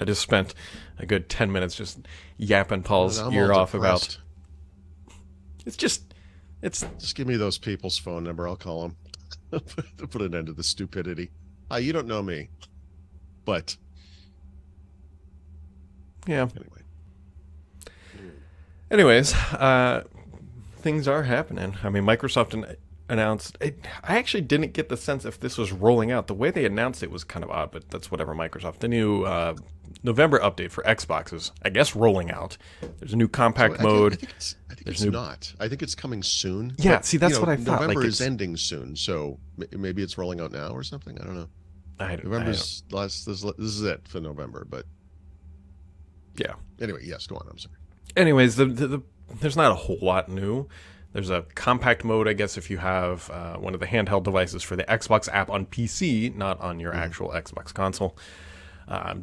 I just spent a good 10 minutes just yapping Paul's I'm ear all off about. depressed. It's Just give me those people's phone number. I'll call them to put an end to the stupidity. Hi, you don't know me, but yeah. anyway. Anyways, things are happening. I mean, Microsoft announced. I actually didn't get the sense if this was rolling out. The way they announced it was kind of odd, but that's whatever. Microsoft. The new November update for Xbox is, I guess, rolling out. There's a new compact mode. I think it's not. I think it's coming soon. Yeah, but, see, that's what I thought. November Like, is ending soon, so maybe it's rolling out now or something. I don't know. November's last. This is it for November, but yeah. Anyway, yes, go on. I'm sorry. Anyways, there's not a whole lot new. There's a compact mode, I guess, if you have one of the handheld devices for the Xbox app on PC, not on your actual Xbox console.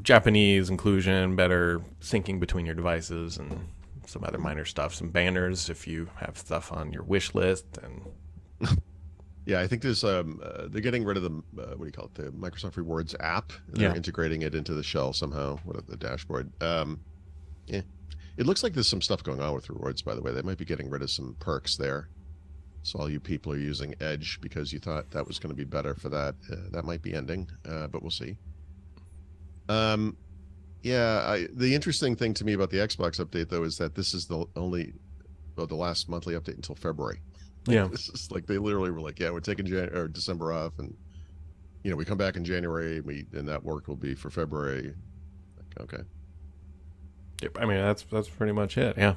Japanese inclusion, better syncing between your devices, and some other minor stuff. Some banners if you have stuff on your wish list. And yeah, I think there's they're getting rid of the what do you call it, the Microsoft Rewards app. And they're integrating it into the shell somehow. What the dashboard? Yeah. It looks like there's some stuff going on with rewards, by the way. They might be getting rid of some perks there. So all you people are using Edge because you thought that was going to be better for that. That might be ending, but we'll see. The interesting thing to me about the Xbox update, though, is that this is the last monthly update until February. Yeah. This is like they literally were like, yeah, we're taking December off, and we come back in January, and that work will be for February. Like, okay. Yep, I mean, that's pretty much it. Yeah.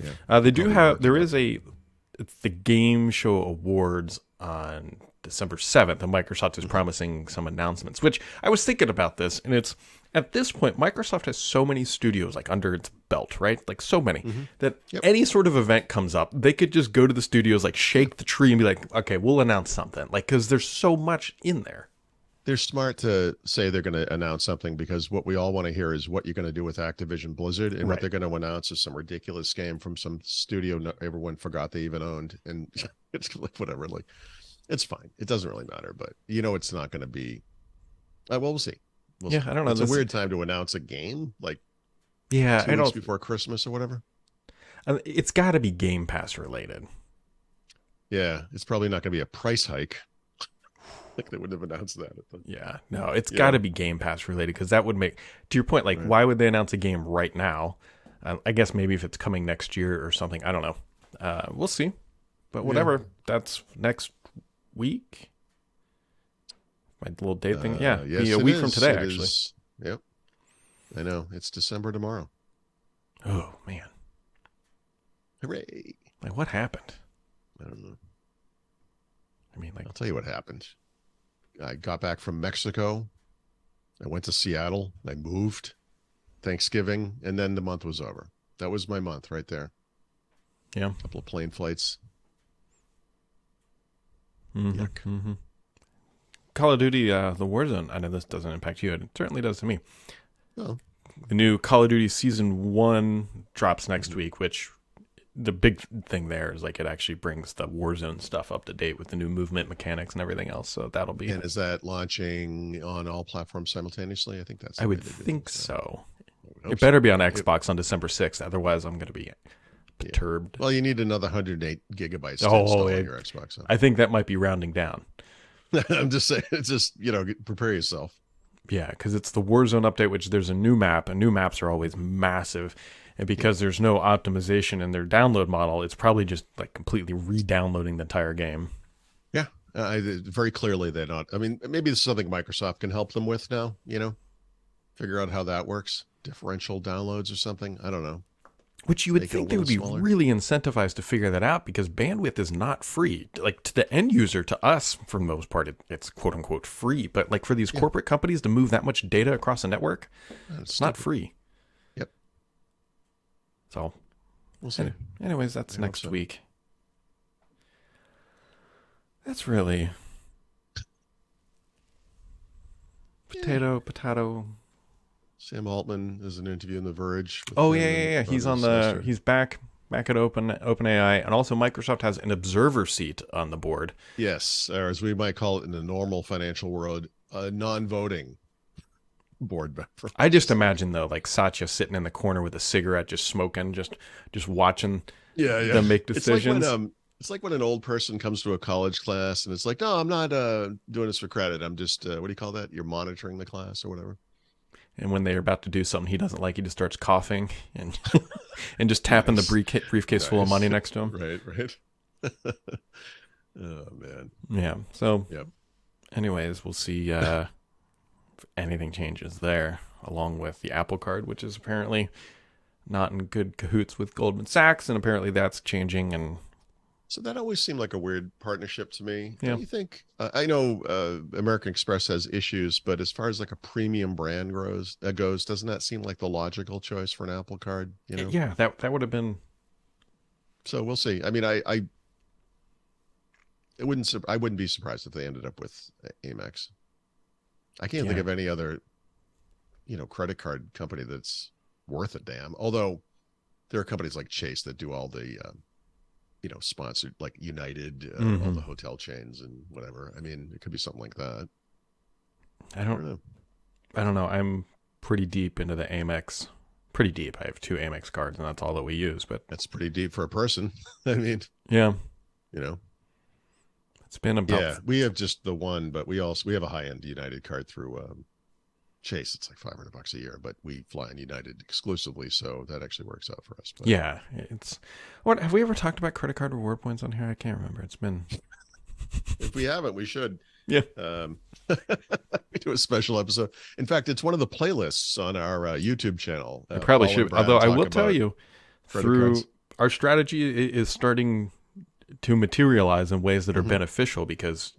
Yeah. They do have. There is it's the Game Show Awards on December 7th, and Microsoft is promising some announcements. Which I was thinking about this, and it's at this point Microsoft has so many studios like under its belt, right? Like so many that any sort of event comes up, they could just go to the studios, like shake the tree, and be like, "Okay, we'll announce something." Like because there's so much in there. They're smart to say they're going to announce something because what we all want to hear is what you're going to do with Activision Blizzard, and what they're going to announce is some ridiculous game from some studio everyone forgot they even owned, and it's like whatever. Like, it's fine. It doesn't really matter, but it's not going to be. Well, we'll see. I don't know. It's a weird time to announce a game, like 2 weeks before Christmas or whatever. It's got to be Game Pass related. Yeah, it's probably not going to be a price hike. Like they wouldn't have announced that. It's got to be Game Pass related because that would make, to your point, like why would they announce a game right now? I guess maybe if it's coming next year or something. I don't know. We'll see. But whatever. That's next week. My little date thing. Yeah. Yes, a week from today, actually. Yep. I know. It's December tomorrow. Oh, man. Hooray. Like, what happened? I don't know. I mean, like, I'll tell you what happened. I got back from Mexico. I went to Seattle. I moved. Thanksgiving, and then the month was over. That was my month right there. Yeah. A couple of plane flights. Mm-hmm. Call of Duty, the Warzone. I know this doesn't impact you. It certainly does to me. Oh. The new Call of Duty Season 1 drops next week, which the big thing there is like it actually brings the Warzone stuff up to date with the new movement mechanics and everything else. So that'll be. And is that launching on all platforms simultaneously? I think that's. I would think so. It better be on Xbox on December 6th. Otherwise, I'm going to be perturbed. Yeah. Well, you need another 108 gigabytes to install on your Xbox. I think that might be rounding down. I'm just saying, it's just, prepare yourself. Yeah, because it's the Warzone update, which there's a new map, and new maps are always massive. And because there's no optimization in their download model, it's probably just like completely re-downloading the entire game. Yeah, very clearly they're not. I mean, maybe this is something Microsoft can help them with now, figure out how that works. Differential downloads or something. I don't know. Which you would think they would be really incentivized to figure that out because bandwidth is not free. Like to the end user, to us, for the most part, it's quote unquote free. But like for these corporate companies to move that much data across a network, it's not free. Yep. So we'll see. Anyways, that's next week. That's really potato. Sam Altman is an interview in The Verge. Oh yeah. He's he's back at OpenAI, and also Microsoft has an observer seat on the board. Yes, or as we might call it in the normal financial world, non-voting. board member. I just imagine though, like Satya sitting in the corner with a cigarette, just smoking, just watching Yeah, yeah. them make It's like when decisions. it's like when an old person comes to a college class and it's like, no, I'm not doing this for credit. I'm just what do you call that? You're monitoring the class or whatever. And when they're about to do something he doesn't like, he just starts coughing and and just tapping the Nice. briefcase full of Nice. money next to him. Right, right. Oh man. Yeah. So, Yep. anyways, we'll see if anything changes there, along with the Apple Card, which is apparently not in good cahoots with Goldman Sachs, and apparently that's changing. And So that always seemed like a weird partnership to me. yeah, Don't you think? I know American Express has issues, but as far as like a premium brand goes, doesn't that seem like the logical choice for an Apple Card? You know. yeah, that would have been. So we'll see. I mean, I wouldn't be surprised if they ended up with Amex. I can't think Yeah. of any other, credit card company that's worth a damn. Although there are companies like Chase that do all the, sponsored, like United, all the hotel chains and whatever. I mean, it could be something like that. I I don't. don't know. I don't know. I'm pretty deep into the Amex. Pretty deep. I have 2 Amex cards, and that's all that we use. But That's pretty deep for a person. I mean, yeah, you know, it's been about. yeah, we have just the one, but we have a high end United card through Chase. It's like $500 a year, but we fly on United exclusively, so that actually works out for us. But Yeah, it's. What have we ever talked about credit card reward points on here? I can't remember. It's been. if we haven't, we should. Yeah. We do a special episode. In fact, it's one of the playlists on our YouTube channel. I probably Paul and should. Brad Although I talk will tell about you, credit through cards. our strategy is starting to materialize in ways that are Mhm. beneficial because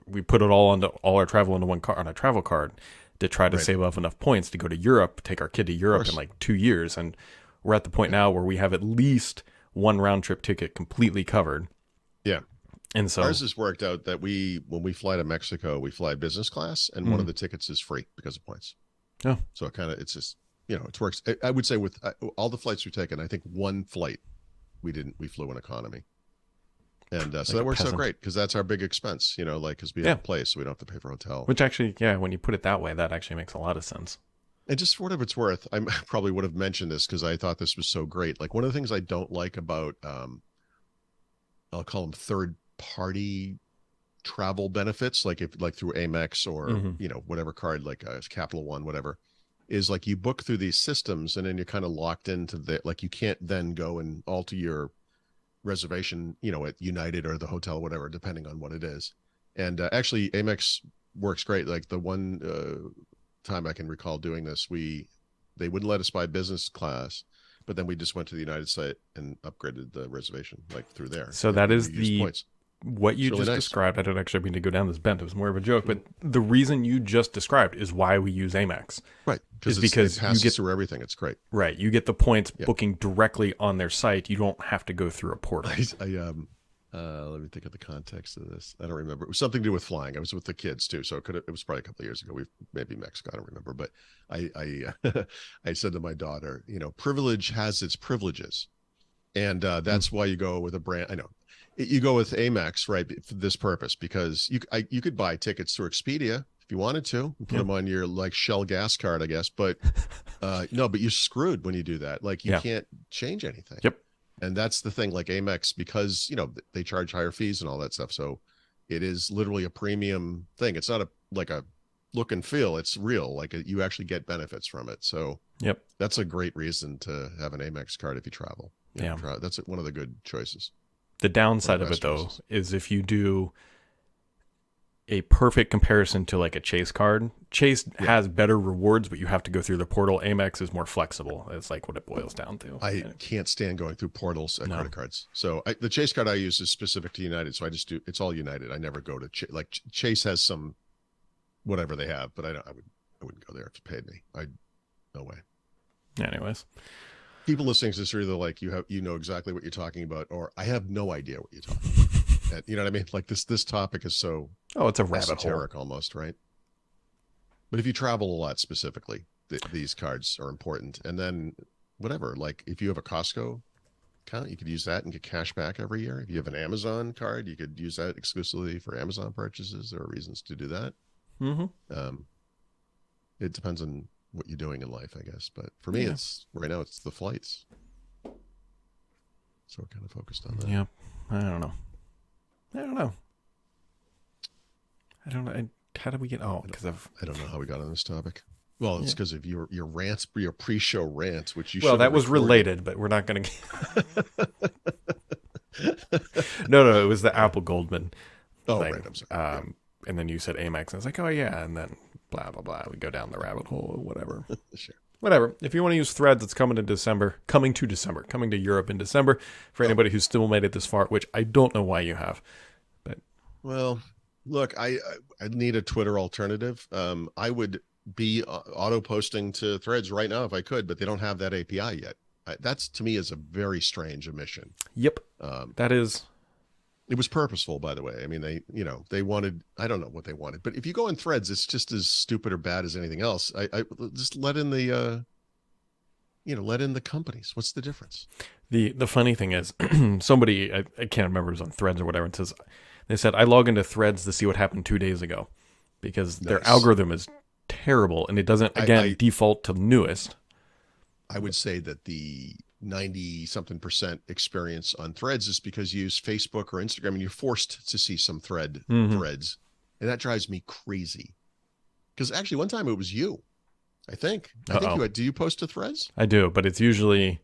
we put it all our travel into one card on a travel card to try to Right. save up enough points to go to Europe, take our kid to Europe in course. like 2 years, and we're at the point now where we have at least one round trip ticket completely covered. Yeah. And so Ours has worked out that when we fly to Mexico, we fly business class, and one of the tickets is free because of points. Oh. So it's just, it works. I would say with all the flights we've taken, I think one flight we flew in economy. And so that works out great because that's our big expense, because we have a place, so we don't have to pay for a hotel. which actually, yeah, when you put it that way, that actually makes a lot of sense. And just for whatever it's worth, I probably would have mentioned this because I thought this was so great. Like one of the things I don't like about, I'll call them third party travel benefits, like through Amex or, whatever card, like Capital One, whatever, is like you book through these systems and then you're kind of locked into like you can't then go and alter your reservation, at United or the hotel, whatever, depending on what it is. And actually Amex works great. Like the one time I can recall doing this, they wouldn't let us buy business class, but then we just went to the United site and upgraded the reservation like through there. So that is the points. What you really just nice. described. I don't actually mean to go down this bent. It was more of a joke, but the reason you just described is why we use Amex. Right. Is because because it passes you get through everything. It's great. right. You get the points booking directly on their site. You don't have to go through a portal. Let me think of the context of this. I don't remember. It was something to do with flying. I was with the kids too, so it was probably a couple of years ago. Maybe Mexico. I don't remember, but I I said to my daughter, privilege has its privileges, and that's why you go with a brand. I know you go with Amex, right, for this purpose, because you could buy tickets through Expedia if you wanted to, put them on your like Shell gas card, I guess, but no, but you're screwed when you do that. Like you can't change anything. Yep. And that's the thing, like Amex, because they charge higher fees and all that stuff. So it is literally a premium thing. It's not like a look and feel. It's real. Like you actually get benefits from it. So that's a great reason to have an Amex card if you travel. That's one of the good choices. The downside of it though is if you do a perfect comparison to like a Chase card, Chase has better rewards, but you have to go through the portal. Amex is more flexible. It's like what it boils down to. I can't stand going through portals at credit cards. So the Chase card I use is specific to United. So I just do, it's all United. I never go to Chase has some, whatever they have, but I wouldn't go there if you paid me. No way. Anyways, people listening to this are either like, you know exactly what you're talking about, or I have no idea what you're talking about. And, you know what I mean? Like this topic is so it's a rabbit esoteric hole almost, right? But if you travel a lot specifically, these cards are important. And then whatever, like if you have a Costco account, you could use that and get cash back every year. If you have an Amazon card, you could use that exclusively for Amazon purchases. There are reasons to do that. It depends on what you're doing in life, I guess. But for me, it's right now it's the flights. So we're kind of focused on that. Yeah, I don't know. How did we get? Oh, because I don't know how we got on this topic. Well, it's because of your rants, your pre-show rants, which you. Well, that was recorded. related, but we're not going to. No, it was the Apple Goldman. Oh, thing. right. I'm sorry. And then you said Amex, and I was like, oh yeah, and then blah blah blah. We go down the rabbit hole or whatever. Sure. Whatever. If you want to use Threads, it's coming to Europe in December. For anybody who's still made it this far, which I don't know why you have, but Well, look, I need a Twitter alternative. I would be auto posting to Threads right now if I could, but they don't have that API yet. That's to me is a very strange omission. Yep. That is. It was purposeful, by the way. I mean, they wanted, I don't know what they wanted, but if you go in Threads, it's just as stupid or bad as anything else. I just let in the companies. What's the difference? The funny thing is, somebody, I can't remember, it was on Threads or whatever, it says, they said, I log into Threads to see what happened 2 days ago because their algorithm is terrible and it doesn't, again, default to newest. I would say that the 90-something% experience on Threads is because you use Facebook or Instagram and you're forced to see some threads. And that drives me crazy. Because actually one time it was you, I think do you post to Threads? I do, but it's usually...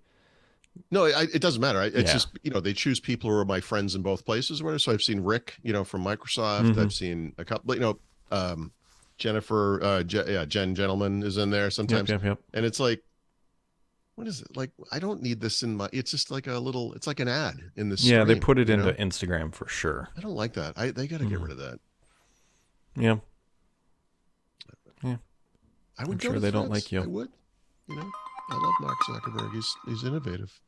No, it doesn't matter. It's just, they choose people who are my friends in both places or whatever. So I've seen Rick, from Microsoft. I've seen a couple, Jennifer, Jen Gentleman is in there sometimes. Yep. And it's like, what is it? Like, I don't need this in my, it's just like it's like an ad in the stream. Yeah, they put it into Instagram for sure. I don't like that. They got to get rid of that. Yeah. I'm sure they don't like you. I would. I love Mark Zuckerberg. He's innovative.